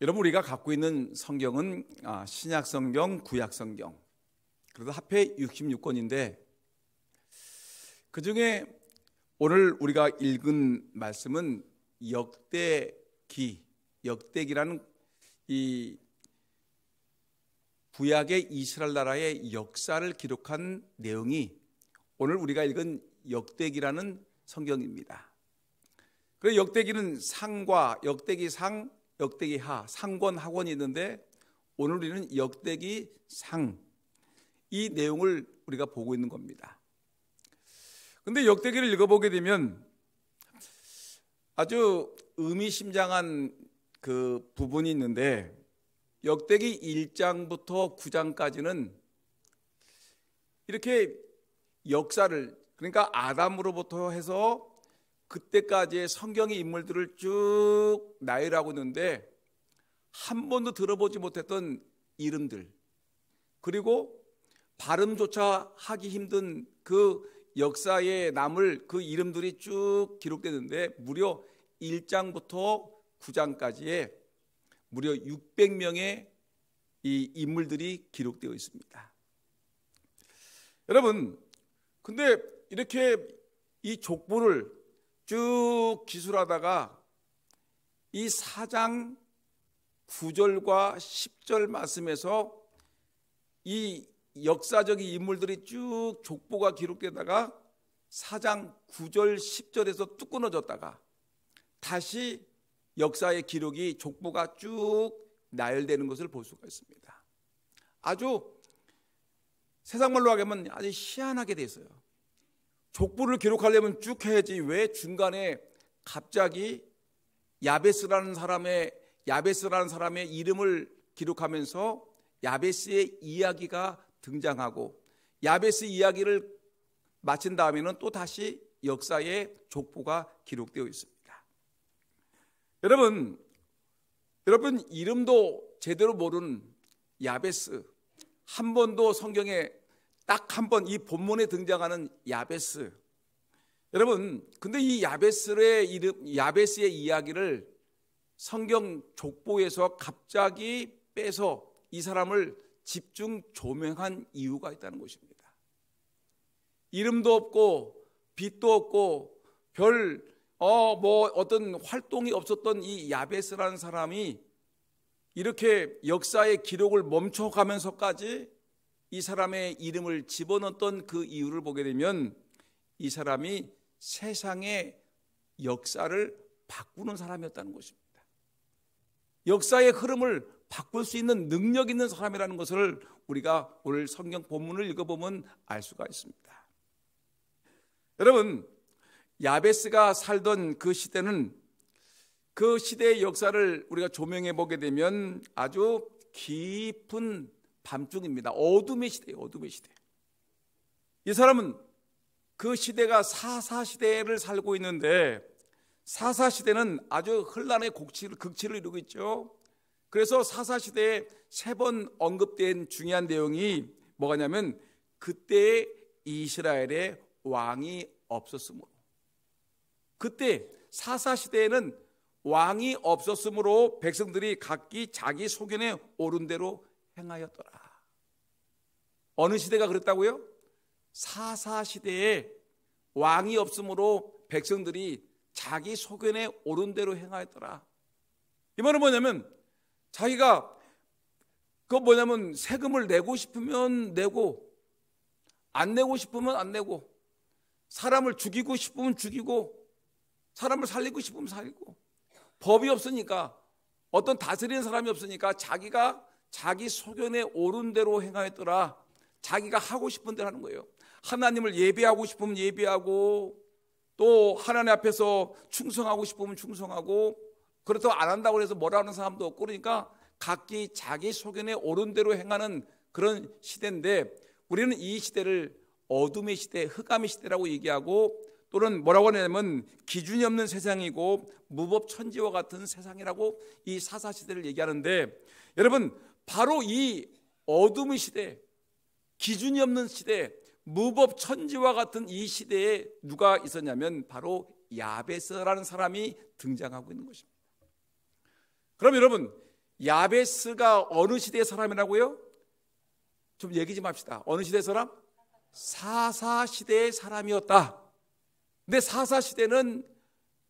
여러분, 우리가 갖고 있는 성경은 신약 성경, 구약 성경, 그래도 합해 66권인데 그 중에 오늘 우리가 읽은 말씀은 역대기라는 이 구약의 이스라엘 나라의 역사를 기록한 내용이 오늘 우리가 읽은 역대기라는 성경입니다. 그래서 역대기는 상과 역대기상, 역대기하, 상권, 하권이 있는데 오늘 우리는 역대기 상, 이 내용을 우리가 보고 있는 겁니다. 근데 역대기를 읽어보게 되면 아주 의미심장한 그 부분이 있는데 역대기 1장부터 9장까지는 이렇게 역사를, 그러니까 아담으로부터 해서 그때까지의 성경의 인물들을 쭉 나열하고 있는데 한 번도 들어보지 못했던 이름들, 그리고 발음조차 하기 힘든 그 역사에 남을 그 이름들이 쭉 기록되는데 무려 1장부터 9장까지에 무려 600명의 이 인물들이 기록되어 있습니다. 여러분, 근데 이렇게 이 족보를 쭉 기술하다가 이 4장 9절과 10절 말씀에서 이 역사적인 인물들이 쭉 족보가 기록되다가 4장 9절 10절에서 뚝 끊어졌다가 다시 역사의 기록이 족보가 쭉 나열되는 것을 볼 수가 있습니다. 아주 세상 말로 하면 아주 희한하게 돼 있어요. 족보를 기록하려면 쭉 해야지 왜 중간에 갑자기 야베스라는 사람의 이름을 기록하면서 야베스의 이야기가 등장하고 야베스 이야기를 마친 다음에는 또 다시 역사의 족보가 기록되어 있습니다. 여러분 이름도 제대로 모르는 야베스, 한 번도 성경에 딱 한 번 이 본문에 등장하는 야베스, 여러분 근데 이 야베스의 이야기를 성경 족보에서 갑자기 빼서 이 사람을 집중 조명한 이유가 있다는 것입니다. 이름도 없고 빛도 없고 어떤 활동이 없었던 이 야베스라는 사람이 이렇게 역사의 기록을 멈춰가면서까지 이 사람의 이름을 집어넣었던 그 이유를 보게 되면 이 사람이 세상의 역사를 바꾸는 사람이었다는 것입니다. 역사의 흐름을 바꿀 수 있는 능력 있는 사람이라는 것을 우리가 오늘 성경 본문을 읽어보면 알 수가 있습니다. 여러분, 야베스가 살던 그 시대는 그 시대의 역사를 우리가 조명해 보게 되면 아주 깊은 밤중입니다. 어둠의 시대예요. 어둠의 시대. 이 사람은 그 시대가 사사시대를 살고 있는데 사사시대는 아주 혼란의 극치를 이루고 있죠. 그래서 사사시대에 3번 언급된 중요한 내용이 뭐가냐면 그때 이스라엘의 왕이 없었으므로, 그때 사사시대에는 왕이 없었으므로 백성들이 각기 자기 소견에 옳은 대로 행하였더라. 어느 시대가 그랬다고요? 사사시대에 왕이 없으므로 백성들이 자기 소견에 옳은 대로 행하였더라. 이 말은 뭐냐면 자기가 세금을 내고 싶으면 내고 안 내고 싶으면 안 내고, 사람을 죽이고 싶으면 죽이고 사람을 살리고 싶으면 살리고, 법이 없으니까, 어떤 다스리는 사람이 없으니까 자기가 자기 소견에 옳은 대로 행하였더라. 자기가 하고 싶은 대로 하는 거예요. 하나님을 예배하고 싶으면 예배하고, 또 하나님 앞에서 충성하고 싶으면 충성하고, 그렇다고 안 한다고 해서 뭐라 하는 사람도 없고, 그러니까 각기 자기 소견에 옳은 대로 행하는 그런 시대인데 우리는 이 시대를 어둠의 시대, 흑암의 시대라고 얘기하고, 또는 뭐라고 하냐면 기준이 없는 세상이고 무법천지와 같은 세상이라고 이 사사시대를 얘기하는데, 여러분 바로 이 어둠의 시대, 기준이 없는 시대, 무법천지와 같은 이 시대에 누가 있었냐면 바로 야베스라는 사람이 등장하고 있는 것입니다. 그럼 여러분, 야베스가 어느 시대의 사람이라고요? 좀 얘기 좀 합시다. 어느 시대의 사람? 사사시대의 사람이었다. 근데 사사시대는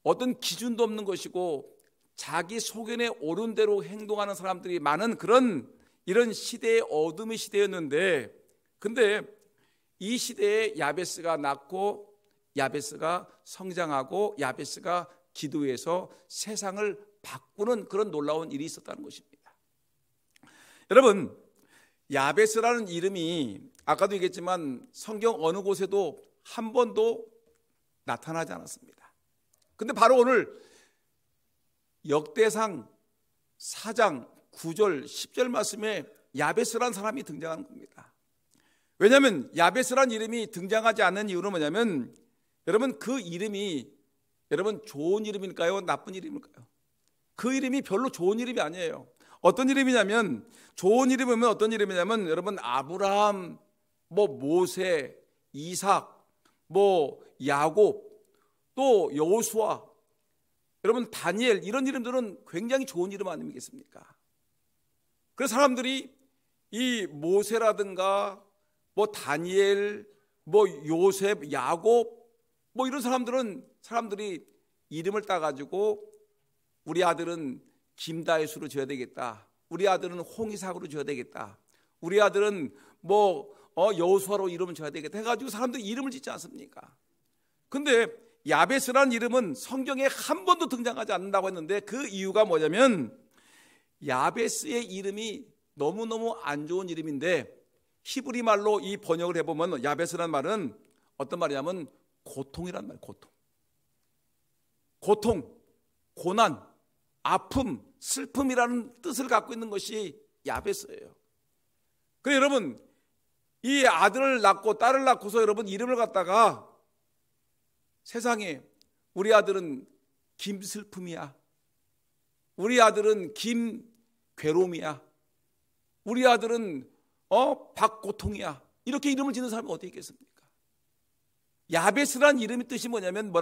어떤 기준도 없는 것이고 자기 소견에 옳은 대로 행동하는 사람들이 많은 그런 이런 시대의 어둠의 시대였는데, 근데 이 시대에 야베스가 낳고 야베스가 성장하고 야베스가 기도해서 세상을 바꾸는 그런 놀라운 일이 있었다는 것입니다. 여러분, 야베스라는 이름이 아까도 얘기했지만 성경 어느 곳에도 한 번도 나타나지 않았습니다. 근데 바로 오늘 역대상 4장 9절 10절 말씀에 야베스라는 사람이 등장하는 겁니다. 왜냐하면 야베스라는 이름이 등장하지 않는 이유는 뭐냐면, 여러분 그 이름이 여러분 좋은 이름일까요? 나쁜 이름일까요? 그 이름이 별로 좋은 이름이 아니에요. 어떤 이름이냐면, 좋은 이름이면 어떤 이름이냐면, 여러분 아브라함, 모세, 이삭, 야곱, 또 여호수아, 여러분 다니엘, 이런 이름들은 굉장히 좋은 이름 아니겠습니까? 그래서 사람들이 이 모세라든가 다니엘, 요셉, 야곱, 이런 사람들이 이름을 따가지고 우리 아들은 김다윗으로 지어야 되겠다, 우리 아들은 홍이삭으로 지어야 되겠다, 우리 아들은 여호수아로 이름을 지어야 되겠다 해가지고 사람들이 이름을 짓지 않습니까? 근데 야베스라는 이름은 성경에 한 번도 등장하지 않는다고 했는데, 그 이유가 뭐냐면 야베스의 이름이 너무너무 안 좋은 이름인데, 히브리 말로 이 번역을 해보면 야베스라는 말은 어떤 말이냐면 고통이란 말. 고통, 고난, 아픔, 슬픔이라는 뜻을 갖고 있는 것이 야베스예요. 그래서 여러분, 이 아들을 낳고 딸을 낳고서 여러분 이름을 갖다가 세상에 우리 아들은 김슬픔이야, 우리 아들은 김괴로움이야, 우리 아들은 박고통이야, 이렇게 이름을 짓는 사람이 어디 있겠습니까? 야베스란 이름의 뜻이 뭐냐면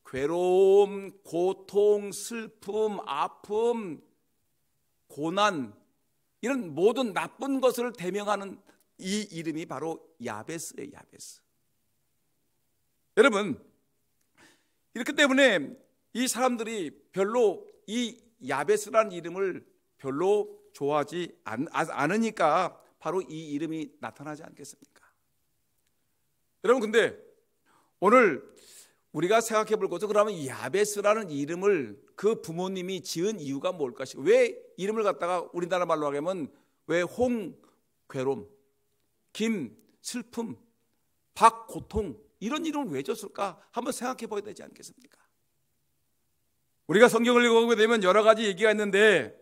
괴로움, 고통, 슬픔, 아픔, 고난, 이런 모든 나쁜 것을 대명하는 이 이름이 바로 야베스예요. 야베스. 여러분, 이렇기 때문에 이 사람들이 별로 이 야베스라는 이름을 별로 좋아하지 않으니까 바로 이 이름이 나타나지 않겠습니까? 여러분, 근데 오늘 우리가 생각해 볼 것은, 그러면 야베스라는 이름을 그 부모님이 지은 이유가 뭘까? 왜 이름을 갖다가 우리나라 말로 하면 왜 홍괴로움, 김슬픔, 박고통, 이런 이름을 왜 줬을까? 한번 생각해 봐야 되지 않겠습니까? 우리가 성경을 읽어보게 되면 여러 가지 얘기가 있는데,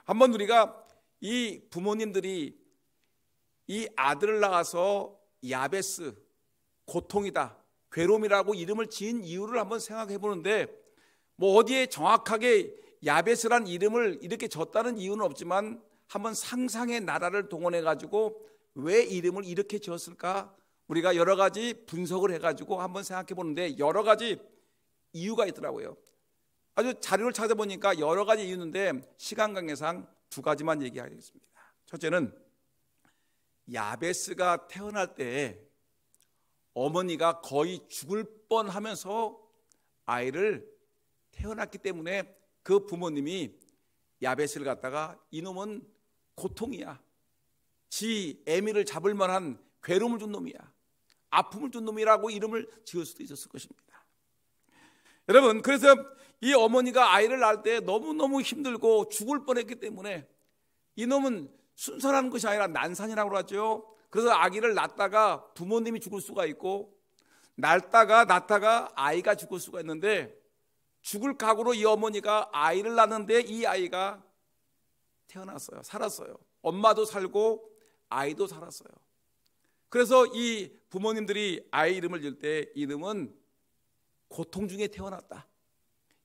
한번 우리가 이 부모님들이 이 아들을 낳아서 야베스, 고통이다, 괴로움이라고 이름을 지은 이유를 한번 생각해 보는데, 어디에 정확하게 야베스란 이름을 이렇게 졌다는 이유는 없지만 한번 상상의 나라를 동원해 가지고 왜 이름을 이렇게 지었을까? 우리가 여러 가지 분석을 해가지고 한번 생각해 보는데, 여러 가지 이유가 있더라고요. 아주 자료를 찾아보니까 여러 가지 이유인데 시간 관계상 두 가지만 얘기하겠습니다. 첫째는 야베스가 태어날 때 어머니가 거의 죽을 뻔하면서 아이를 태어났기 때문에 그 부모님이 야베스를 갖다가 이놈은 고통이야, 지 애미를 잡을 만한 괴로움을 준 놈이야, 아픔을 준 놈이라고 이름을 지을 수도 있었을 것입니다. 여러분, 그래서 이 어머니가 아이를 낳을 때 너무너무 힘들고 죽을 뻔했기 때문에 이놈은 순산하는 것이 아니라 난산이라고 하죠. 그래서 아기를 낳다가 부모님이 죽을 수가 있고, 낳다가 아이가 죽을 수가 있는데, 죽을 각오로 이 어머니가 아이를 낳는데 이 아이가 태어났어요. 살았어요. 엄마도 살고 아이도 살았어요. 그래서 이 부모님들이 아이 이름을 지을 때 이름은 고통 중에 태어났다,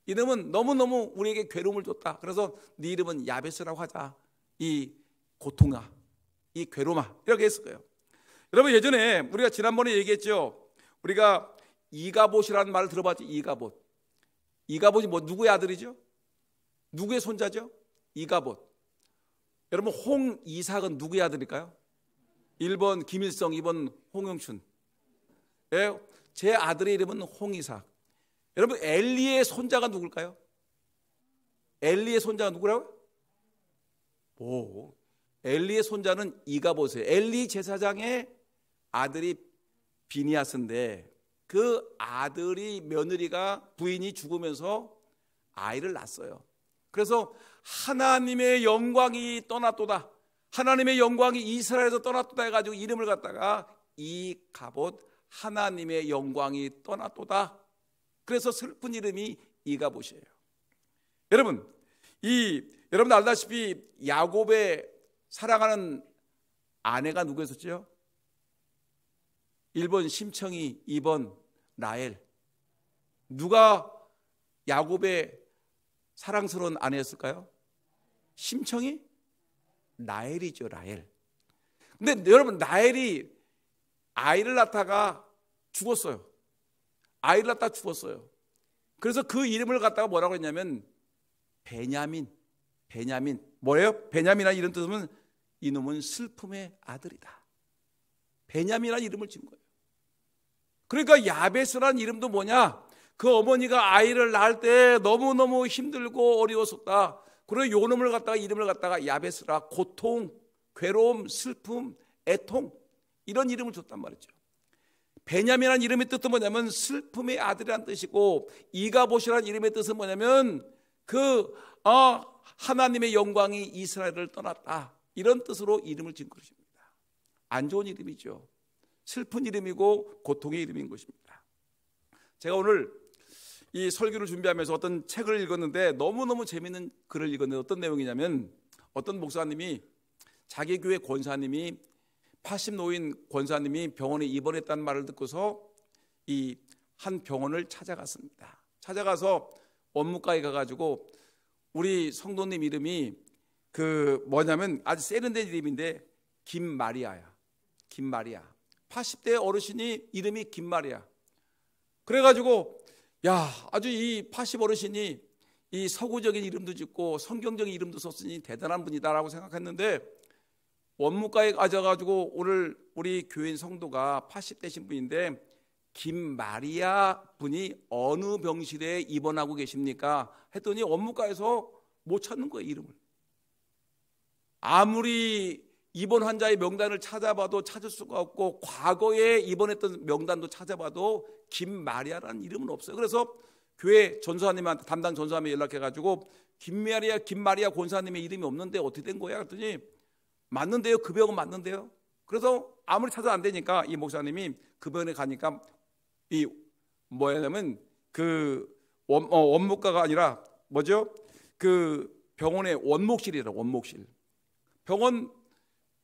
이름은 너무너무 우리에게 괴로움을 줬다, 그래서 네 이름은 야베스라고 하자, 이 고통아, 이 괴로움아, 이렇게 했을 거예요. 여러분, 예전에 우리가 지난번에 얘기했죠. 우리가 이가봇이라는 말을 들어봤죠. 이가봇이 누구의 아들이죠? 누구의 손자죠? 이가봇. 여러분 홍이삭은 누구의 아들일까요? 1번 김일성, 2번 홍영춘. 예, 제 아들의 이름은 홍이삭. 여러분 엘리의 손자가 누굴까요? 엘리의 손자가 누구라고요? 엘리의 손자는 이가보세요. 엘리 제사장의 아들이 비니아스인데 그 아들이 며느리가 부인이 죽으면서 아이를 낳았어요. 그래서 하나님의 영광이 떠났도다, 하나님의 영광이 이스라엘에서 떠났도다 해가지고 이름을 갖다가 이가봇, 하나님의 영광이 떠났도다. 그래서 슬픈 이름이 이가봇이에요. 여러분 여러분 알다시피 야곱의 사랑하는 아내가 누구였었죠? 1번 심청이, 2번 라헬. 누가 야곱의 사랑스러운 아내였을까요? 심청이? 라헬이죠. 라헬. 근데 여러분 라헬이 아이를 낳다가 죽었어요. 아이를 낳다가 죽었어요. 그래서 그 이름을 갖다가 뭐라고 했냐면 베냐민. 뭐예요? 베냐민이라는 이름 뜻은 이놈은 슬픔의 아들이다. 베냐민이라는 이름을 지은 거예요. 그러니까 야베스라는 이름도 뭐냐? 그 어머니가 아이를 낳을 때 너무너무 힘들고 어려웠었다. 그래서 요 놈을 갖다가 이름을 갖다가 야베스라, 고통, 괴로움, 슬픔, 애통, 이런 이름을 줬단 말이죠. 베냐민이라는 이름의 뜻은 뭐냐면 슬픔의 아들이라는 뜻이고, 이가봇이라는 이름의 뜻은 뭐냐면 하나님의 영광이 이스라엘을 떠났다, 이런 뜻으로 이름을 지은 것입니다. 안 좋은 이름이죠. 슬픈 이름이고 고통의 이름인 것입니다. 제가 오늘 이 설교를 준비하면서 어떤 책을 읽었는데 너무너무 재미있는 글을 읽었는데 어떤 내용이냐면, 어떤 목사님이 자기 교회 권사님이 80노인 권사님이 병원에 입원했다는 말을 듣고서 이 한 병원을 찾아갔습니다. 찾아가서 원무과에 가가지고 우리 성도님 이름이 뭐냐면 아주 세련된 이름인데 김마리아야. 김마리아. 80대 어르신이 이름이 김마리아. 그래가지고 아주 이 80 어르신이 이 서구적인 이름도 짓고 성경적인 이름도 썼으니 대단한 분이다라고 생각했는데, 원무과에 가져가지고 오늘 우리 교인 성도가 80대신 분인데 김마리아 분이 어느 병실에 입원하고 계십니까? 했더니 원무과에서 못 찾는 거예요, 이름을. 아무리 입원 환자의 명단을 찾아봐도 찾을 수가 없고, 과거에 입원했던 명단도 찾아봐도 김마리아라는 이름은 없어요. 그래서 교회 전사님한테, 담당 전사님이 연락해가지고 김마리아 권사님의 이름이 없는데 어떻게 된 거야? 그랬더니 맞는데요, 그 병은 맞는데요. 그래서 아무리 찾아도 안 되니까 이 목사님이 그 병원에 가니까 이 뭐냐면 원무과가 아니라 뭐죠? 그 병원의 원목실이라, 원목실. 병원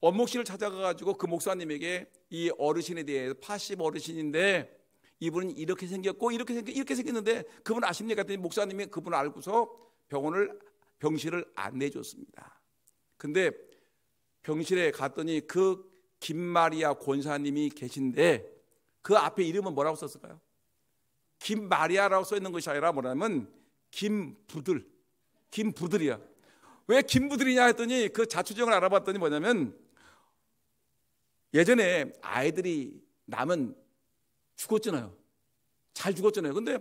원목실을 찾아가가지고 그 목사님에게 이 어르신에 대해 80 어르신인데 이분은 이렇게 생겼고 이렇게 생겼는데 그분 아십니까? 했더니 목사님이 그분을 알고서 병실을 안내해 줬습니다. 근데 병실에 갔더니 그 김마리아 권사님이 계신데 그 앞에 이름은 뭐라고 썼을까요? 김마리아라고 써 있는 것이 아니라 뭐냐면 김부들이야. 왜 김부들이냐 했더니 그 자초지종을 알아봤더니 뭐냐면 예전에 아이들이 나면 죽었잖아요. 잘 죽었잖아요. 근데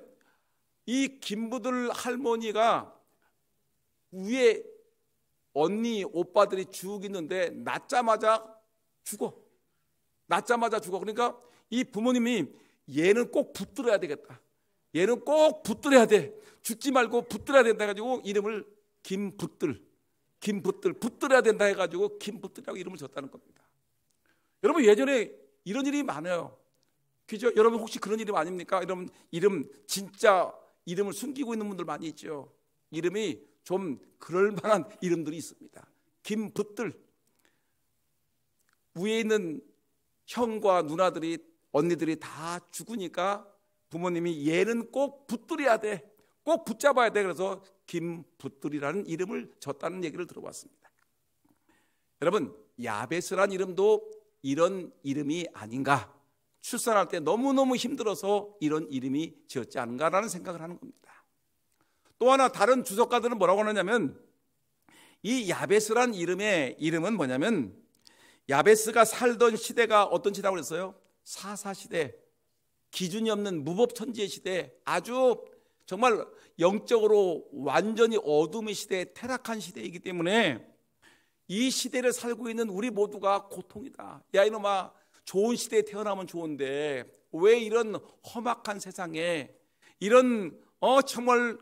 이 김부들 할머니가 위에 언니 오빠들이 쭉 있는데 낳자마자 죽어. 그러니까 이 부모님이 얘는 꼭 붙들어야 되겠다. 얘는 꼭 붙들어야 돼. 죽지 말고 붙들어야 된다 해가지고 이름을 붙들어야 된다 해가지고 김붙들이라고 이름을 줬다는 겁니다. 여러분 예전에 이런 일이 많아요. 그죠? 여러분 혹시 그런 이름 아닙니까? 여러분 진짜 이름을 숨기고 있는 분들 많이 있죠. 이름이 좀 그럴 만한 이름들이 있습니다. 김붙들. 위에 있는 형과 누나들이, 언니들이 다 죽으니까 부모님이 얘는 꼭 붙들어야 돼. 꼭 붙잡아야 돼. 그래서 김붙들이라는 이름을 줬다는 얘기를 들어봤습니다. 여러분 야베스라는 이름도 이런 이름이 아닌가? 출산할 때 너무너무 힘들어서 이런 이름이 지었지 않은가라는 생각을 하는 겁니다. 또 하나 다른 주석가들은 뭐라고 하느냐면 이 야베스란 이름은 뭐냐면, 야베스가 살던 시대가 어떤 시대라고 그랬어요? 사사시대, 기준이 없는 무법천지의 시대, 아주 정말 영적으로 완전히 어둠의 시대, 타락한 시대이기 때문에 이 시대를 살고 있는 우리 모두가 고통이다. 야 이놈아, 좋은 시대에 태어나면 좋은데 왜 이런 험악한 세상에, 이런 정말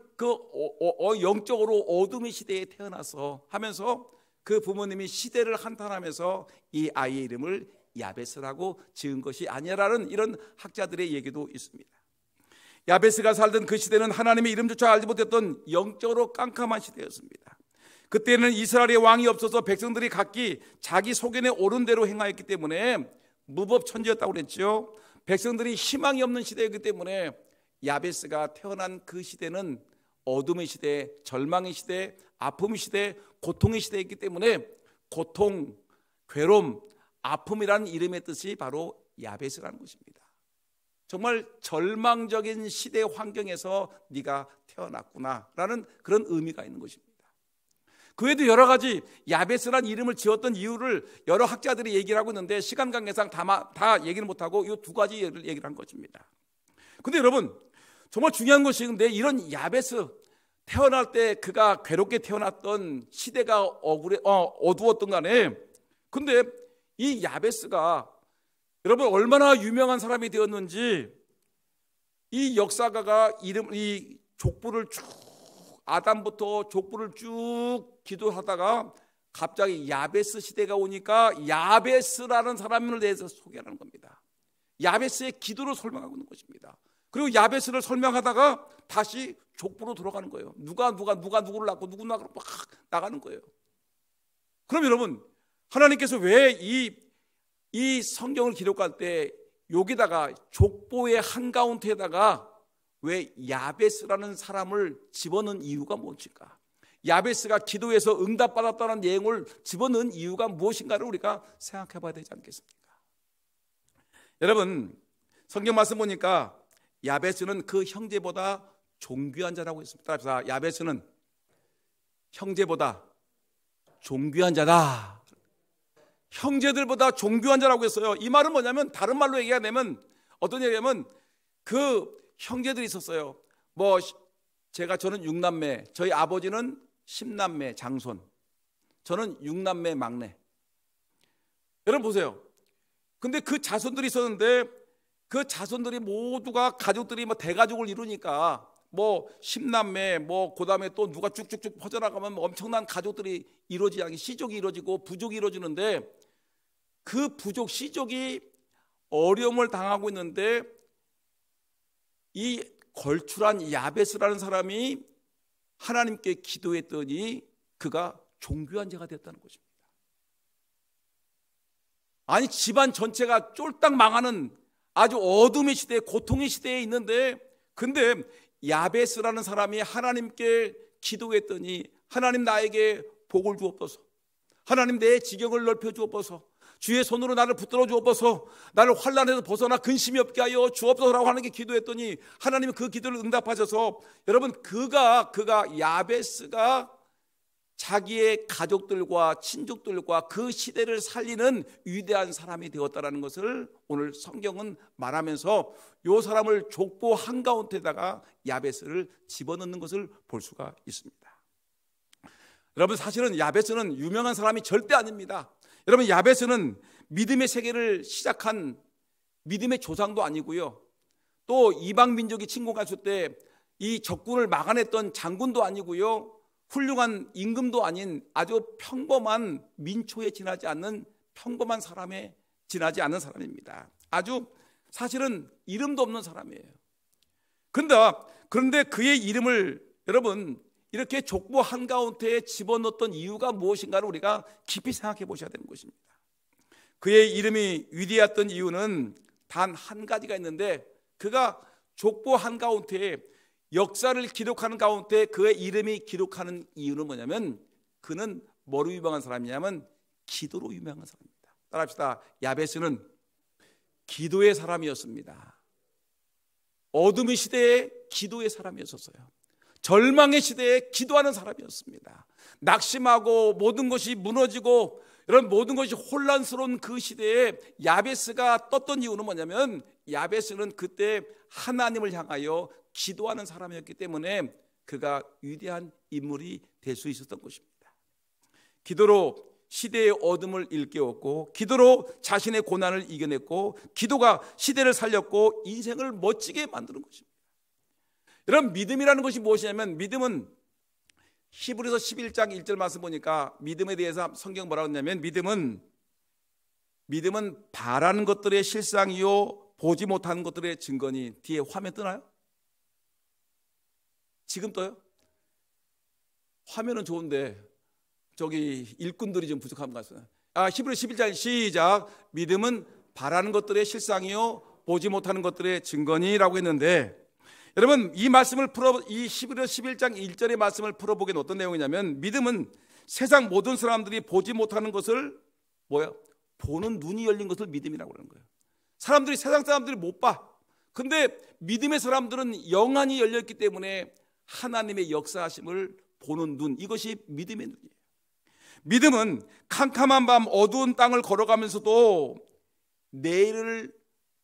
영적으로 어둠의 시대에 태어나서 하면서 그 부모님이 시대를 한탄하면서 이 아이의 이름을 야베스라고 지은 것이 아니라는 이런 학자들의 얘기도 있습니다. 야베스가 살던 그 시대는 하나님의 이름조차 알지 못했던 영적으로 깜깜한 시대였습니다. 그때는 이스라엘의 왕이 없어서 백성들이 각기 자기 소견에 옳은 대로 행하였기 때문에 무법천지였다고 그랬죠. 백성들이 희망이 없는 시대이기 때문에 야베스가 태어난 그 시대는 어둠의 시대, 절망의 시대, 아픔의 시대, 고통의 시대이기 때문에 고통, 괴로움, 아픔이라는 이름의 뜻이 바로 야베스라는 것입니다. 정말 절망적인 시대 환경에서 네가 태어났구나라는 그런 의미가 있는 것입니다. 그 외에도 여러 가지 야베스라는 이름을 지었던 이유를 여러 학자들이 얘기를 하고 있는데 시간 관계상 다 얘기를 못하고 이 두 가지 얘기를 한 것입니다. 근데 여러분, 정말 중요한 것이, 근데 이런 야베스, 태어날 때 그가 괴롭게 태어났던 시대가 어두웠던 간에, 근데 이 야베스가 여러분 얼마나 유명한 사람이 되었는지, 이 역사가가 이 족보를 쭉, 아담부터 족보를 쭉 기도하다가 갑자기 야베스 시대가 오니까 야베스라는 사람을 대해서 소개하는 겁니다. 야베스의 기도를 설명하고 있는 것입니다. 그리고 야베스를 설명하다가 다시 족보로 돌아가는 거예요. 누가 누구를 낳고 누구 낳고 막 나가는 거예요. 그럼 여러분, 하나님께서 왜 이 성경을 기록할 때 여기다가 족보의 한가운데에다가 왜 야베스라는 사람을 집어넣은 이유가 무엇일까? 야베스가 기도에서 응답받았다는 내용을 집어넣은 이유가 무엇인가를 우리가 생각해 봐야 되지 않겠습니까? 여러분, 성경 말씀 보니까 야베스는 그 형제보다 존귀한 자라고 했습니다. 그래서 야베스는 형제보다 존귀한 자다. 형제들보다 존귀한 자라고 했어요. 이 말은 뭐냐면, 다른 말로 얘기하면 어떤 얘기냐면, 그 형제들이 있었어요. 저는 6남매, 저희 아버지는 10남매 장손, 저는 6남매 막내. 여러분 보세요. 근데 그 자손들이 있었는데 그 자손들이 모두가 가족들이 대가족을 이루니까 10남매 그다음에 또 누가 쭉쭉쭉 퍼져나가면 엄청난 가족들이 이루어지기, 시족이 이루어지고 부족이 이루어지는데, 그 부족 시족이 어려움을 당하고 있는데 이 걸출한 야베스라는 사람이 하나님께 기도했더니 그가 존귀한 자가 되었다는 것입니다. 아니, 집안 전체가 쫄딱 망하는 아주 어둠의 시대, 고통의 시대에 있는데, 근데 야베스라는 사람이 하나님께 기도했더니, 하나님 나에게 복을 주옵소서, 하나님 내 지경을 넓혀 주옵소서, 주의 손으로 나를 붙들어 주옵소서, 나를 환난에서 벗어나 근심이 없게 하여 주옵소서라고 하나님께 기도했더니 하나님은 그 기도를 응답하셔서, 여러분, 그가 야베스가 자기의 가족들과 친족들과 그 시대를 살리는 위대한 사람이 되었다는 것을 오늘 성경은 말하면서 이 사람을 족보 한가운데다가 야베스를 집어넣는 것을 볼 수가 있습니다. 여러분, 사실은 야베스는 유명한 사람이 절대 아닙니다. 여러분, 야베스는 믿음의 세계를 시작한 믿음의 조상도 아니고요, 또 이방 민족이 침공했을 때 이 적군을 막아냈던 장군도 아니고요, 훌륭한 임금도 아닌 아주 평범한 민초에 지나지 않는 평범한 사람에 지나지 않는 사람입니다. 아주 사실은 이름도 없는 사람이에요. 그런데 그의 이름을 여러분 이렇게 족보 한가운데에 집어넣었던 이유가 무엇인가를 우리가 깊이 생각해 보셔야 되는 것입니다. 그의 이름이 위대했던 이유는 단 한 가지가 있는데, 그가 족보 한가운데에 역사를 기록하는 가운데 그의 이름이 기록하는 이유는 뭐냐면, 그는 뭐로 유명한 사람이냐면 기도로 유명한 사람입니다. 따라합시다. 야베스는 기도의 사람이었습니다. 어둠의 시대에 기도의 사람이었어요. 절망의 시대에 기도하는 사람이었습니다. 낙심하고 모든 것이 무너지고 이런 모든 것이 혼란스러운 그 시대에 야베스가 떴던 이유는 뭐냐면, 야베스는 그때 하나님을 향하여 기도하는 사람이었기 때문에 그가 위대한 인물이 될 수 있었던 것입니다. 기도로 시대의 어둠을 일깨웠고, 기도로 자신의 고난을 이겨냈고, 기도가 시대를 살렸고 인생을 멋지게 만드는 것입니다. 이런 믿음이라는 것이 무엇이냐면, 믿음은 히브리서 11장 1절 말씀 보니까 믿음에 대해서 성경 뭐라고 했냐면, 믿음은 바라는 것들의 실상이요 보지 못하는 것들의 증거니. 뒤에 화면 뜨나요? 지금 떠요? 화면은 좋은데 저기 일꾼들이 좀 부족한 것 같습니다. 히브리 11장 시작. 믿음은 바라는 것들의 실상이요 보지 못하는 것들의 증거니라고 했는데, 여러분 이 말씀을 이 히브리 11장 1절의 말씀을 풀어보기엔 어떤 내용이냐면, 믿음은 세상 모든 사람들이 보지 못하는 것을 보는 눈이 열린 것을 믿음이라고 하는 거예요. 세상 사람들이 못 봐. 근데 믿음의 사람들은 영안이 열렸기 때문에 하나님의 역사하심을 보는 눈, 이것이 믿음의 눈이에요. 믿음은 캄캄한 밤 어두운 땅을 걸어가면서도 내일을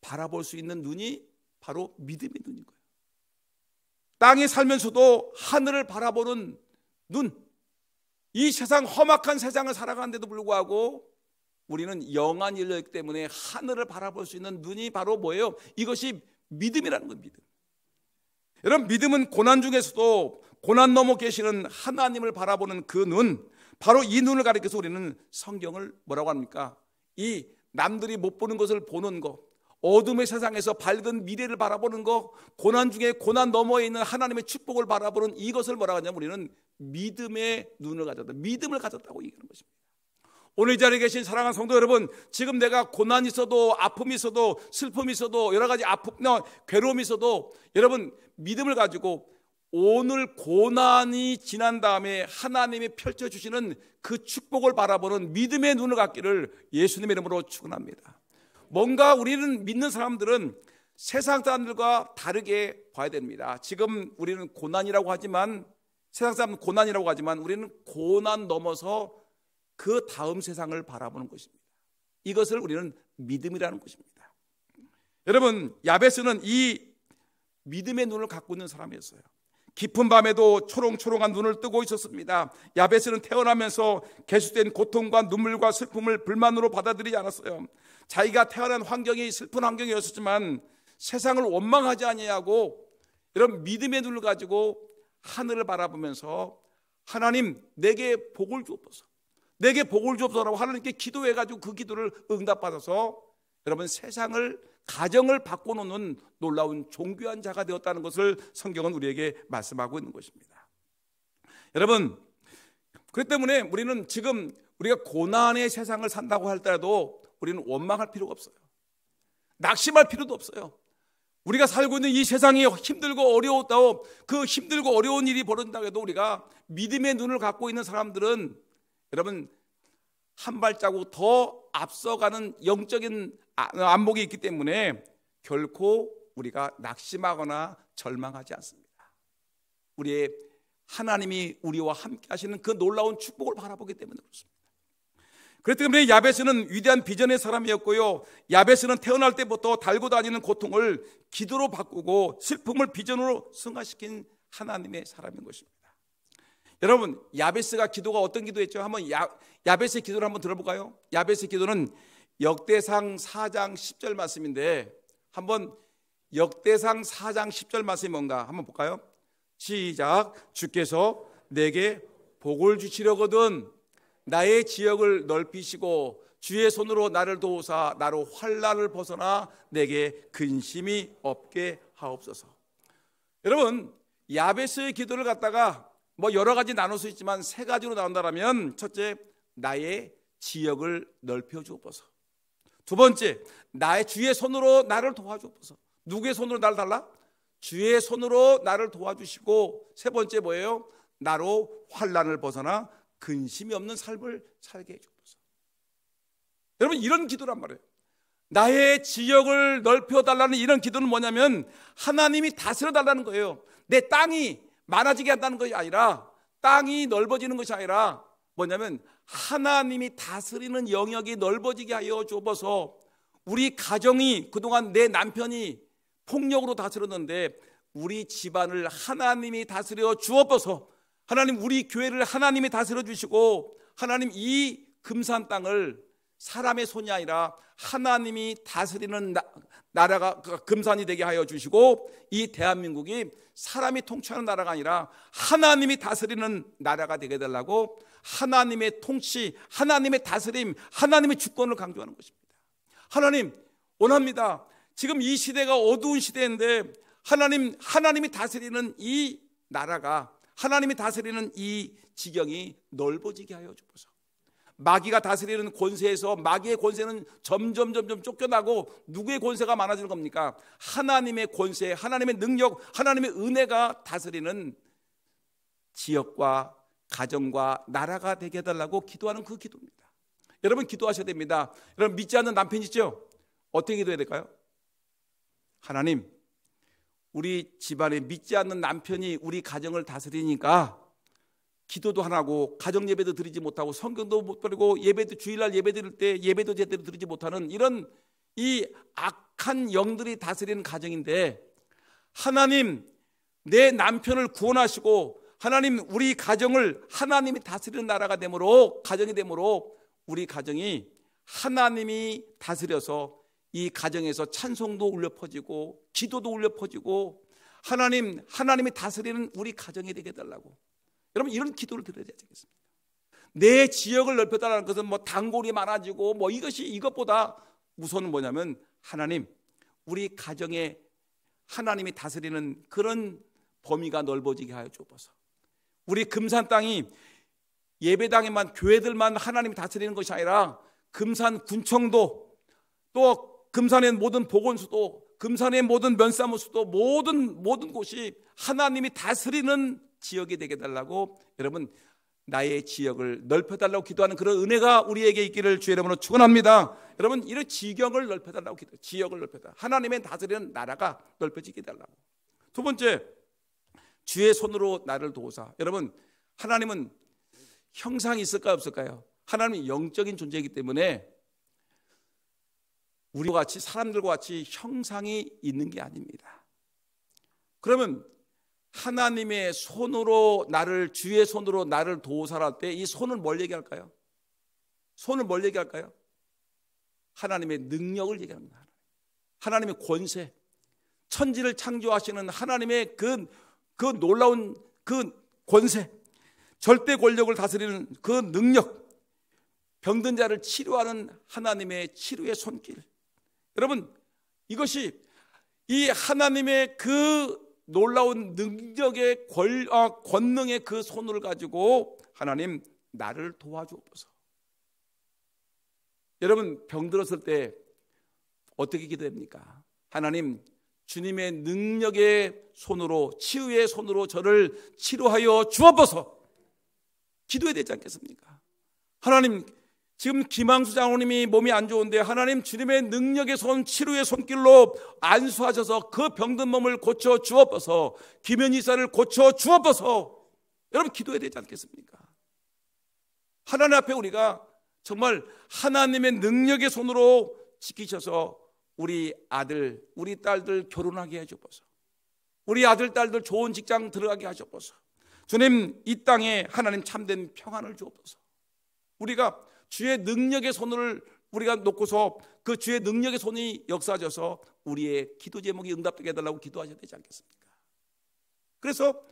바라볼 수 있는 눈이 바로 믿음의 눈인 거예요. 땅에 살면서도 하늘을 바라보는 눈, 이 세상 험악한 세상을 살아가는데도 불구하고 우리는 영안이 열렸기 때문에 하늘을 바라볼 수 있는 눈이 바로 뭐예요? 이것이 믿음이라는 건 믿음. 여러분 믿음은 고난 중에서도 고난 넘어 계시는 하나님을 바라보는 그 눈, 바로 이 눈을 가리켜서 우리는 성경을 뭐라고 합니까? 이 남들이 못 보는 것을 보는 것, 어둠의 세상에서 밝은 미래를 바라보는 것, 고난 중에 고난 너머에 있는 하나님의 축복을 바라보는 이것을 뭐라고 하냐면 우리는 믿음의 눈을 가졌다, 믿음을 가졌다고 얘기하는 것입니다. 오늘 이 자리에 계신 사랑하는 성도 여러분, 지금 내가 고난이 있어도 아픔이 있어도 슬픔이 있어도 여러 가지 괴로움이 있어도 여러분 믿음을 가지고 오늘 고난이 지난 다음에 하나님이 펼쳐주시는 그 축복을 바라보는 믿음의 눈을 갖기를 예수님의 이름으로 축원합니다. 뭔가 우리는 믿는 사람들은 세상 사람들과 다르게 봐야 됩니다. 지금 우리는 고난이라고 하지만, 세상 사람은 고난이라고 하지만 우리는 고난 넘어서 그 다음 세상을 바라보는 것입니다. 이것을 우리는 믿음이라는 것입니다. 여러분 야베스는 이 믿음의 눈을 갖고 있는 사람이었어요. 깊은 밤에도 초롱초롱한 눈을 뜨고 있었습니다. 야베스는 태어나면서 계속된 고통과 눈물과 슬픔을 불만으로 받아들이지 않았어요. 자기가 태어난 환경이 슬픈 환경이었지만 세상을 원망하지 아니하고 이런 믿음의 눈을 가지고 하늘을 바라보면서 하나님 내게 복을 주옵소서, 내게 복을 주옵소서라고 하나님께 기도해가지고 그 기도를 응답받아서 여러분 세상을, 가정을 바꿔놓는 놀라운 존귀한 자가 되었다는 것을 성경은 우리에게 말씀하고 있는 것입니다. 여러분 그렇기 때문에 우리는 지금 우리가 고난의 세상을 산다고 할때라도 우리는 원망할 필요가 없어요. 낙심할 필요도 없어요. 우리가 살고 있는 이 세상이 힘들고 어려웠다고, 그 힘들고 어려운 일이 벌어진다고 해도 우리가 믿음의 눈을 갖고 있는 사람들은 여러분 한 발자국 더 앞서가는 영적인 안목이 있기 때문에 결코 우리가 낙심하거나 절망하지 않습니다. 우리의 하나님이 우리와 함께 하시는 그 놀라운 축복을 바라보기 때문에 그렇습니다. 그렇기 때문에 야베스는 위대한 비전의 사람이었고요, 야베스는 태어날 때부터 달고 다니는 고통을 기도로 바꾸고 슬픔을 비전으로 승화시킨 하나님의 사람인 것입니다. 여러분 야베스가 기도가 어떤 기도했죠? 한번 야베스의 기도를 한번 들어볼까요? 야베스의 기도는 역대상 4장 10절 말씀인데, 한번 역대상 4장 10절 말씀이 뭔가 한번 볼까요? 시작. 주께서 내게 복을 주시려거든 나의 지역을 넓히시고 주의 손으로 나를 도우사 나로 환난을 벗어나 내게 근심이 없게 하옵소서. 여러분 야베스의 기도를 갖다가 여러 가지 나눌 수 있지만 세 가지로 나온다면, 첫째, 나의 지역을 넓혀 주옵소서. 두 번째, 나의 주의 손으로 나를 도와주옵소서. 누구의 손으로 나를 달라? 주의 손으로 나를 도와주시고, 세 번째 뭐예요? 나로 환난을 벗어나 근심이 없는 삶을 살게 해주옵소서. 여러분 이런 기도란 말이에요. 나의 지역을 넓혀 달라는 이런 기도는 뭐냐면 하나님이 다스려 달라는 거예요. 내 땅이 많아지게 한다는 것이 아니라, 땅이 넓어지는 것이 아니라 뭐냐면 하나님이 다스리는 영역이 넓어지게 하여 주옵소서. 우리 가정이 그동안 내 남편이 폭력으로 다스렸는데 우리 집안을 하나님이 다스려 주옵소서. 하나님, 우리 교회를 하나님이 다스려 주시고, 하나님, 이 금산 땅을 사람의 손이 아니라 하나님이 다스리는 나라가 금산이 되게 하여 주시고, 이 대한민국이 사람이 통치하는 나라가 아니라 하나님이 다스리는 나라가 되게 해달라고, 하나님의 통치, 하나님의 다스림, 하나님의 주권을 강조하는 것입니다. 하나님, 원합니다. 지금 이 시대가 어두운 시대인데 하나님이 다스리는 이 나라가, 하나님이 다스리는 이 지경이 넓어지게 하여 주옵소서. 마귀가 다스리는 권세에서 마귀의 권세는 점점 쫓겨나고 누구의 권세가 많아지는 겁니까? 하나님의 권세, 하나님의 능력, 하나님의 은혜가 다스리는 지역과 가정과 나라가 되게 해달라고 기도하는 그 기도입니다. 여러분, 기도하셔야 됩니다. 여러분, 믿지 않는 남편이죠? 어떻게 기도해야 될까요? 하나님, 우리 집안에 믿지 않는 남편이 우리 가정을 다스리니까 기도도 안 하고 가정 예배도 드리지 못하고 성경도 못 드리고 예배도, 주일날 예배 드릴 때 예배도 제대로 드리지 못하는 이런 이 악한 영들이 다스리는 가정인데, 하나님, 내 남편을 구원하시고 하나님, 우리 가정을 하나님이 다스리는 나라가 되므로, 가정이 되므로 우리 가정이 하나님이 다스려서 이 가정에서 찬송도 울려 퍼지고 기도도 울려 퍼지고 하나님이 다스리는 우리 가정이 되게 해달라고, 여러분, 이런 기도를 드려야 되겠습니다. 내 지역을 넓혀달라는 것은 뭐 단골이 많아지고 뭐 이것보다 우선은 뭐냐면, 하나님, 우리 가정에 하나님이 다스리는 그런 범위가 넓어지게 하여 주옵소서. 우리 금산 땅이 예배당에만, 교회들만 하나님이 다스리는 것이 아니라 금산 군청도, 또 금산의 모든 보건소도, 금산의 모든 면사무소도, 모든 곳이 하나님이 다스리는 지역이 되게 해달라고, 여러분, 나의 지역을 넓혀달라고 기도하는 그런 은혜가 우리에게 있기를 주의 이름으로 축원합니다. 여러분, 이런 지경을 넓혀달라고 기도해요. 지역을 넓혀달라고, 하나님의 다스리는 나라가 넓혀지게 해달라고. 두 번째, 주의 손으로 나를 도우사. 여러분, 하나님은 형상이 있을까요, 없을까요? 하나님은 영적인 존재이기 때문에 우리와 같이, 사람들과 같이 형상이 있는 게 아닙니다. 그러면 하나님의 손으로 나를, 주의 손으로 나를 도우사라 할 때 이 손을 뭘 얘기할까요? 손을 뭘 얘기할까요? 하나님의 능력을 얘기합니다. 하나님의 권세, 천지를 창조하시는 하나님의 그 놀라운 그 권세, 절대 권력을 다스리는 그 능력, 병든 자를 치료하는 하나님의 치료의 손길. 여러분, 이것이 이 하나님의 그 놀라운 능력의 권능의 그 손을 가지고 하나님, 나를 도와주옵소서. 여러분, 병들었을 때 어떻게 기도합니까? 하나님, 주님의 능력의 손으로, 치유의 손으로 저를 치료하여 주옵소서. 기도해야 되지 않겠습니까? 하나님, 지금 김항수 장로님이 몸이 안 좋은데 하나님, 주님의 능력의 손, 치료의 손길로 안수하셔서 그 병든 몸을 고쳐 주옵소서. 김현희 사를 고쳐 주옵소서. 여러분, 기도해야 되지 않겠습니까? 하나님 앞에 우리가 정말 하나님의 능력의 손으로 지키셔서 우리 아들, 우리 딸들 결혼하게 해주옵소서. 우리 아들, 딸들 좋은 직장 들어가게 하시옵소서. 주님, 이 땅에 하나님 참된 평안을 주옵소서. 우리가 주의 능력의 손을 우리가 놓고서 그 주의 능력의 손이 역사하셔서 우리의 기도 제목이 응답되게 해달라고 기도하셔야 되지 않겠습니까? 그래서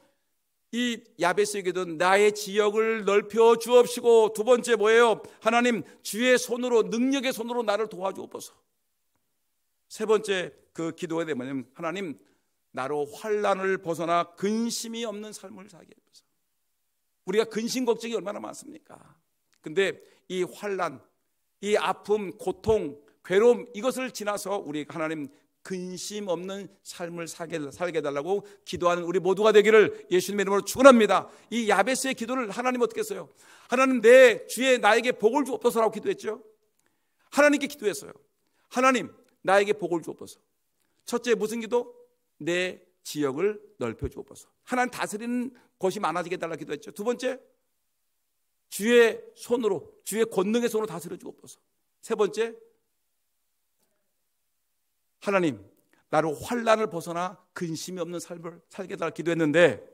이 야베스에게도 나의 지역을 넓혀 주옵시고, 두 번째 뭐예요? 하나님, 주의 손으로, 능력의 손으로 나를 도와주옵소서. 세 번째 그 기도가 되면, 하나님, 나로 환난을 벗어나 근심이 없는 삶을 살게 해주소서. 우리가 근심 걱정이 얼마나 많습니까? 근데 이 환난, 이 아픔, 고통, 괴로움, 이것을 지나서 우리 하나님 근심 없는 삶을 살게 해달라고 기도하는 우리 모두가 되기를 예수님의 이름으로 축원합니다. 이 야베스의 기도를 하나님 어떻게 했어요? 하나님, 내 주의 나에게 복을 주옵소서라고 기도했죠. 하나님께 기도했어요. 하나님, 나에게 복을 주옵소서. 첫째 무슨 기도? 내 지역을 넓혀 주옵소서. 하나님 다스리는 것이 많아지게 달라 기도했죠. 두 번째, 주의 손으로, 주의 권능의 손으로 다스려 주옵소서. 세 번째, 하나님 나를 환난을 벗어나 근심이 없는 삶을 살게 달라 기도했는데,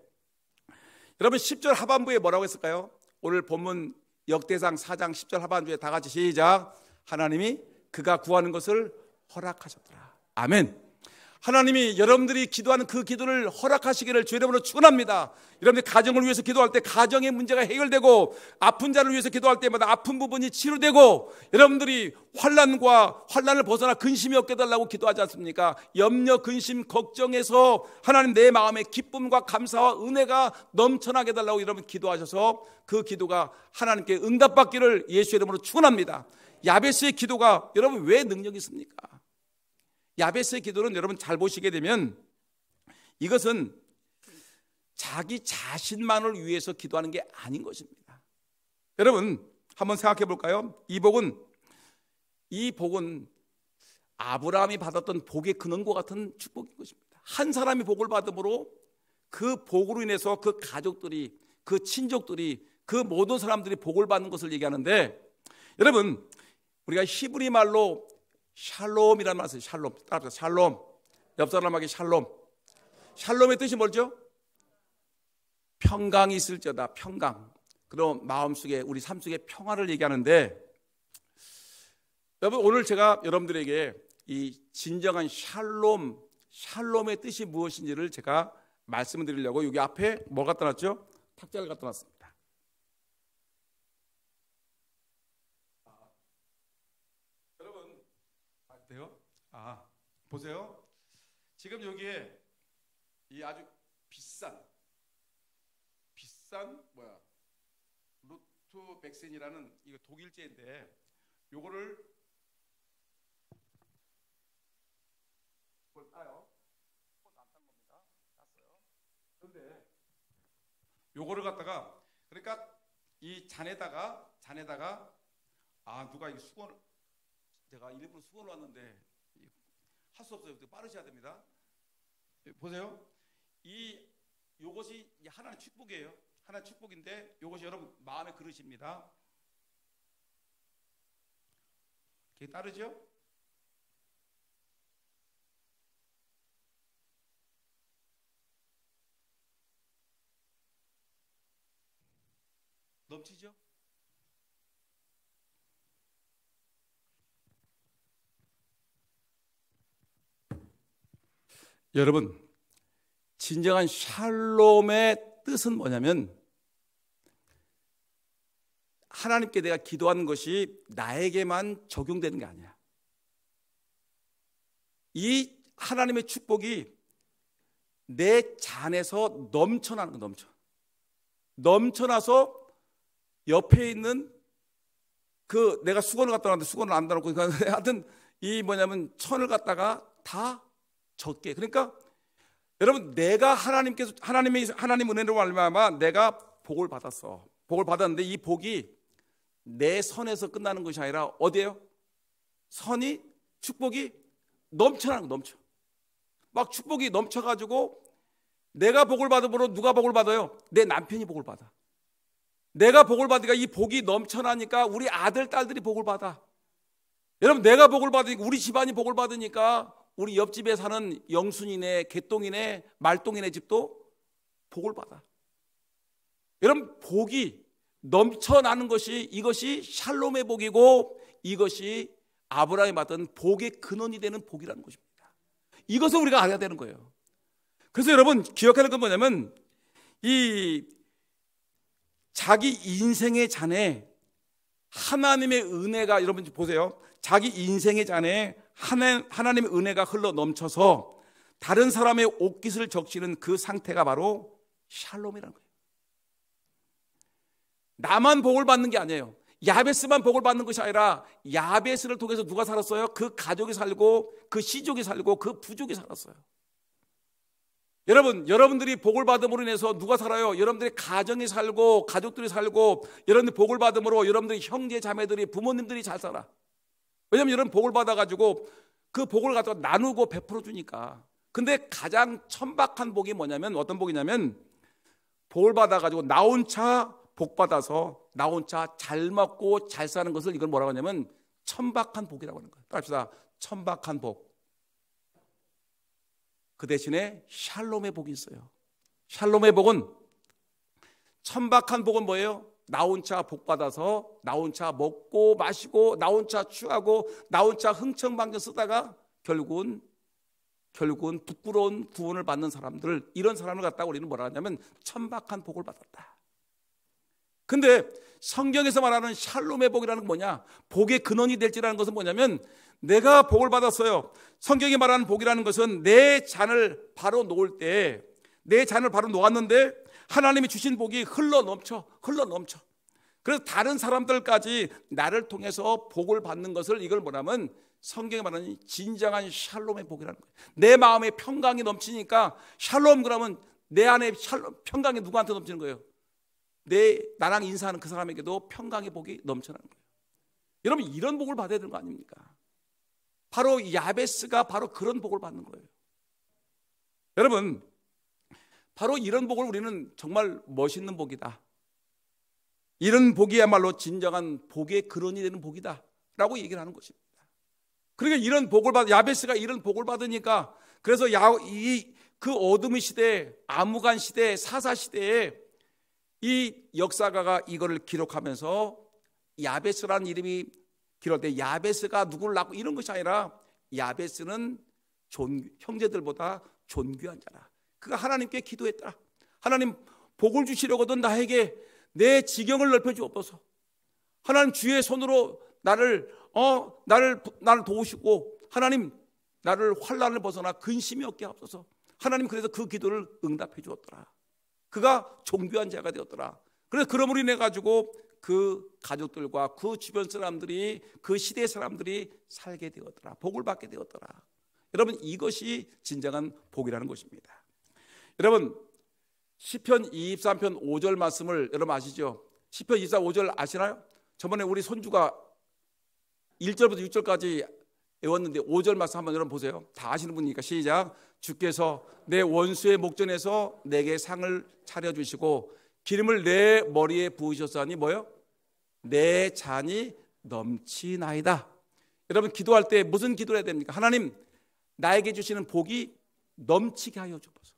여러분 10절 하반부에 뭐라고 했을까요? 오늘 본문 역대상 4장 10절 하반부에 다 같이 시작. 하나님이 그가 구하는 것을 허락하셨더라. 아멘. 하나님이 여러분들이 기도하는 그 기도를 허락하시기를 주의 이름으로 축원합니다. 여러분들 가정을 위해서 기도할 때 가정의 문제가 해결되고, 아픈 자를 위해서 기도할 때마다 아픈 부분이 치료되고, 여러분들이 환난을 벗어나 근심이 없게 해달라고 기도하지 않습니까? 염려, 근심, 걱정에서 하나님 내 마음에 기쁨과 감사와 은혜가 넘쳐나게 해달라고 여러분 기도하셔서 그 기도가 하나님께 응답받기를 예수의 이름으로 축원합니다. 야베스의 기도가 여러분 왜 능력이 있습니까? 야베스의 기도는 여러분 잘 보시게 되면 이것은 자기 자신만을 위해서 기도하는 게 아닌 것입니다. 여러분 한번 생각해 볼까요? 이 복은 아브라함이 받았던 복의 근원과 같은 축복인 것입니다. 한 사람이 복을 받음으로 그 복으로 인해서 그 가족들이, 그 친족들이, 그 모든 사람들이 복을 받는 것을 얘기하는데, 여러분 우리가 히브리 말로 샬롬이라는 말을 써요. 샬롬. 따라합시다. 샬롬. 옆 사람에게 샬롬. 샬롬의 뜻이 뭐죠? 평강이 있을지어다. 평강. 그럼 마음속에, 우리 삶 속에 평화를 얘기하는데, 여러분 오늘 제가 여러분들에게 이 진정한 샬롬의 뜻이 무엇인지를 제가 말씀을 드리려고 여기 앞에 뭘 갖다 놨죠? 탁자를 갖다 놨습니다. 보세요. 지금 여기에 이 아주 비싼 루트백센이라는 이거 독일제인데, 요거를 그걸 따요. 안딴 겁니다. 땄어요. 그런데 요거를 갖다가, 그러니까 이 잔에다가 누가 이 수건, 제가 일부러 수건을 왔는데 할 수 없어요. 빠르셔야 됩니다. 보세요. 요것이 하나의 축복이에요. 하나의 축복인데, 요것이 여러분 마음의 그릇입니다. 그게 따르죠? 넘치죠? 여러분 진정한 샬롬의 뜻은 뭐냐면, 하나님께 내가 기도하는 것이 나에게만 적용되는 게 아니야. 이 하나님의 축복이 내 잔에서 넘쳐나는 거. 넘쳐나서 옆에 있는 그, 내가 수건을 갖다 놨는데 수건을 안 닫아놓고 하여튼 이 천을 갖다가 다 젖게. 그러니까 여러분 내가 하나님 은혜로 말미암아 내가 복을 받았어. 복을 받았는데 이 복이 내 선에서 끝나는 것이 아니라 어디예요? 축복이 넘쳐나는 거. 넘쳐. 막 축복이 넘쳐가지고, 내가 복을 받음으로 누가 복을 받아요? 내 남편이 복을 받아. 내가 복을 받으니까 이 복이 넘쳐나니까 우리 아들, 딸들이 복을 받아. 여러분 내가 복을 받으니까 우리 집안이 복을 받으니까 우리 옆집에 사는 영순이네, 개똥이네, 말똥이네 집도 복을 받아. 여러분 복이 넘쳐나는 것이, 이것이 샬롬의 복이고, 이것이 아브라함이 받은 복의 근원이 되는 복이라는 것입니다. 이것을 우리가 알아야 되는 거예요. 그래서 여러분 기억하는 건 뭐냐면, 이 자기 인생의 잔에 하나님의 은혜가, 여러분 보세요. 자기 인생의 잔에 하나님의 은혜가 흘러 넘쳐서 다른 사람의 옷깃을 적시는 그 상태가 바로 샬롬이라는 거예요. 나만 복을 받는 게 아니에요. 야베스만 복을 받는 것이 아니라 야베스를 통해서 누가 살았어요? 그 가족이 살고, 그 시족이 살고, 그 부족이 살았어요. 여러분들이 복을 받음으로 인해서 누가 살아요? 여러분들의 가정이 살고, 가족들이 살고, 여러분들 복을 받음으로 여러분들의 형제 자매들이, 부모님들이 잘 살아. 왜냐하면 여러분 복을 받아가지고 그 복을 갖다가 나누고 베풀어 주니까, 근데 가장 천박한 복이 뭐냐면, 어떤 복이냐면, 복을 받아가지고 나 혼자 복 받아서 나 혼자 잘 먹고 잘 사는 것을 이걸 뭐라고 하냐면 천박한 복이라고 하는 거예요. 따라합시다. 천박한 복. 그 대신에 샬롬의 복이 있어요. 샬롬의 복은, 천박한 복은 뭐예요? 나 혼자 복 받아서 나 혼자 먹고 마시고 나 혼자 취하고 나 혼자 흥청망청 쓰다가 결국은 부끄러운 구원을 받는 사람들, 이런 사람을 갖다가 우리는 뭐라 하냐면 천박한 복을 받았다. 근데 성경에서 말하는 샬롬의 복이라는 건 뭐냐? 복의 근원이 될지라는 것은 뭐냐면, 내가 복을 받았어요. 성경이 말하는 복이라는 것은 내 잔을 바로 놓을 때, 내 잔을 바로 놓았는데 하나님이 주신 복이 흘러 넘쳐. 그래서 다른 사람들까지 나를 통해서 복을 받는 것을, 이걸 뭐냐면 성경이 말하는 진정한 샬롬의 복이라는 거예요. 내 마음에 평강이 넘치니까 샬롬, 그러면 내 안에 평강이 누구한테 넘치는 거예요? 나랑 인사하는 그 사람에게도 평강의 복이 넘쳐나는 거예요. 여러분, 이런 복을 받아야 되는 거 아닙니까? 바로 야베스가 바로 그런 복을 받는 거예요. 여러분, 바로 이런 복을 우리는 정말 멋있는 복이다, 이런 복이야말로 진정한 복의 근원이 되는 복이다 라고 얘기를 하는 것입니다. 그러니까 이런 복을 야베스가 이런 복을 받으니까, 그래서 그 어둠의 시대, 암흑한 시대, 사사 시대에 이 역사가가 이거를 기록하면서 야베스라는 이름이 기록돼, 야베스가 누구를 낳고 이런 것이 아니라 야베스는 형제들보다 존귀한 자라. 그가 하나님께 기도했다. 하나님, 복을 주시려거든 나에게 내 지경을 넓혀 주옵소서. 하나님, 주의 손으로 나를 도우시고 하나님, 나를 환난을 벗어나 근심이 없게 하옵소서. 하나님, 그래서 그 기도를 응답해 주었더라. 그가 존귀한 자가 되었더라. 그래서 그러므로 인해 가지고 그 가족들과 그 주변 사람들이, 그 시대 사람들이 살게 되었더라. 복을 받게 되었더라. 여러분, 이것이 진정한 복이라는 것입니다. 여러분, 시편 23편 5절 말씀을 여러분 아시죠? 시편 24, 5절 아시나요? 저번에 우리 손주가 1절부터 6절까지 외웠는데 5절 말씀 한번 여러분 보세요. 다 아시는 분이니까 시작. 주께서 내 원수의 목전에서 내게 상을 차려주시고 기름을 내 머리에 부으셨사니 뭐요? 내 잔이 넘치나이다. 여러분, 기도할 때 무슨 기도를 해야 됩니까? 하나님, 나에게 주시는 복이 넘치게 하여 주옵소서.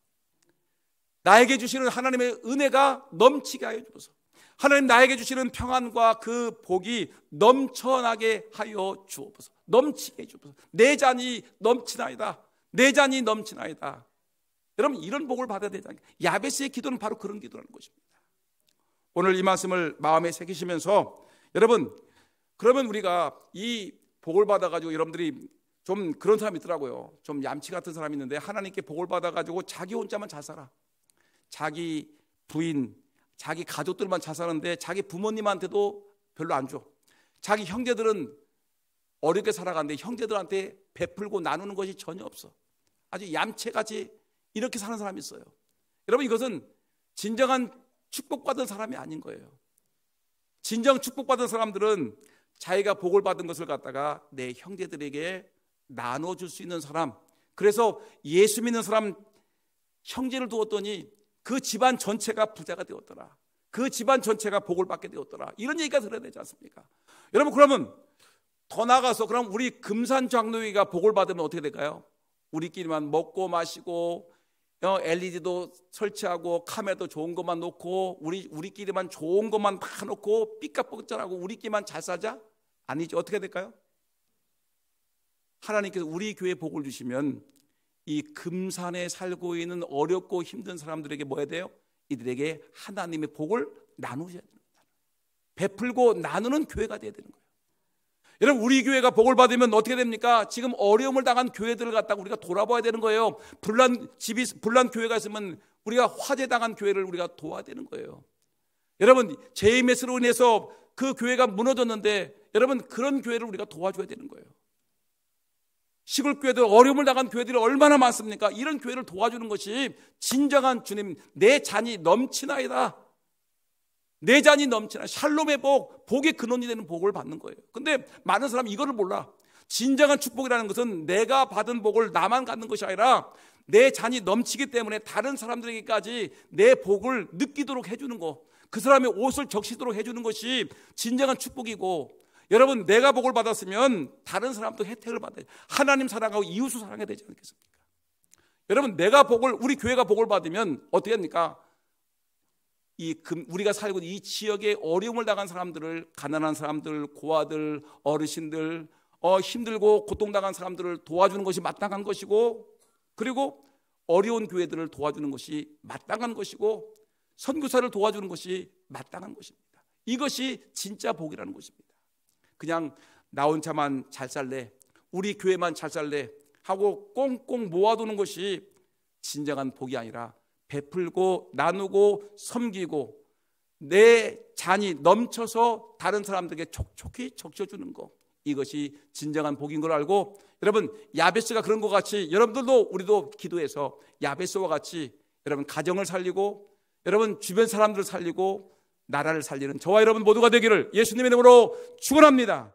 나에게 주시는 하나님의 은혜가 넘치게 하여 주옵소서. 하나님, 나에게 주시는 평안과 그 복이 넘쳐나게 하여 주옵소서. 넘치게 해 주옵소서. 내 잔이 넘치나이다. 내 잔이 넘치나이다. 여러분, 이런 복을 받아야 되지 않습니까? 야베스의 기도는 바로 그런 기도라는 것입니다. 오늘 이 말씀을 마음에 새기시면서, 여러분, 그러면 우리가 이 복을 받아가지고, 여러분들이 좀 그런 사람이 있더라고요. 좀 얌치 같은 사람이 있는데 하나님께 복을 받아가지고 자기 혼자만 잘 살아. 자기 부인, 자기 가족들만 잘 사는데 자기 부모님한테도 별로 안 줘. 자기 형제들은 어렵게 살아가는데 형제들한테 베풀고 나누는 것이 전혀 없어. 아주 얌체같이 이렇게 사는 사람이 있어요. 여러분, 이것은 진정한 축복받은 사람이 아닌 거예요. 진정 축복받은 사람들은 자기가 복을 받은 것을 갖다가 내 형제들에게 나눠줄 수 있는 사람. 그래서 예수 믿는 사람 형제를 두었더니 그 집안 전체가 부자가 되었더라. 그 집안 전체가 복을 받게 되었더라. 이런 얘기가 들어야 되지 않습니까? 여러분, 그러면 더 나아가서 그럼 우리 금산 장로회가 복을 받으면 어떻게 될까요? 우리끼리만 먹고 마시고 LED도 설치하고 카메라도 좋은 것만 놓고 우리끼리만 좋은 것만 다 놓고 삐까뻔쩍하고 우리끼리만 잘 살자? 아니죠. 어떻게 될까요? 하나님께서 우리 교회에 복을 주시면 이 금산에 살고 있는 어렵고 힘든 사람들에게 뭐 해야 돼요? 이들에게 하나님의 복을 나누셔야 됩니다. 베풀고 나누는 교회가 돼야 되는 거예요. 여러분, 우리 교회가 복을 받으면 어떻게 됩니까? 지금 어려움을 당한 교회들을 갖다가 우리가 돌아봐야 되는 거예요. 불난 교회가 있으면 우리가 화재당한 교회를 우리가 도와야 되는 거예요. 여러분, JMS로 인해서 그 교회가 무너졌는데 여러분, 그런 교회를 우리가 도와줘야 되는 거예요. 시골 교회들, 어려움을 당한 교회들이 얼마나 많습니까? 이런 교회를 도와주는 것이 진정한 주님, 내 잔이 넘치나이다. 내 잔이 넘치나. 샬롬의 복, 복의 근원이 되는 복을 받는 거예요. 근데 많은 사람이 이거를 몰라. 진정한 축복이라는 것은 내가 받은 복을 나만 갖는 것이 아니라 내 잔이 넘치기 때문에 다른 사람들에게까지 내 복을 느끼도록 해주는 거, 그 사람의 옷을 적시도록 해주는 것이 진정한 축복이고, 여러분 내가 복을 받았으면 다른 사람도 혜택을 받아야, 하나님 사랑하고 이웃을 사랑해야 되지 않겠습니까? 여러분 내가 복을, 우리 교회가 복을 받으면 어떻게 합니까? 우리가 살고 있는 이 지역에 어려움을 당한 사람들을, 가난한 사람들, 고아들, 어르신들, 힘들고 고통당한 사람들을 도와주는 것이 마땅한 것이고, 그리고 어려운 교회들을 도와주는 것이 마땅한 것이고, 선교사를 도와주는 것이 마땅한 것입니다. 이것이 진짜 복이라는 것입니다. 그냥 나 혼자만 잘 살래, 우리 교회만 잘 살래 하고 꽁꽁 모아두는 것이 진정한 복이 아니라 베풀고 나누고 섬기고 내 잔이 넘쳐서 다른 사람들에게 촉촉히 적셔주는 것, 이것이 진정한 복인 걸 알고, 여러분 야베스가 그런 것 같이 여러분들도, 우리도 기도해서 야베스와 같이 여러분 가정을 살리고 여러분 주변 사람들을 살리고 나라를 살리는 저와 여러분 모두가 되기를 예수님의 이름으로 축원합니다.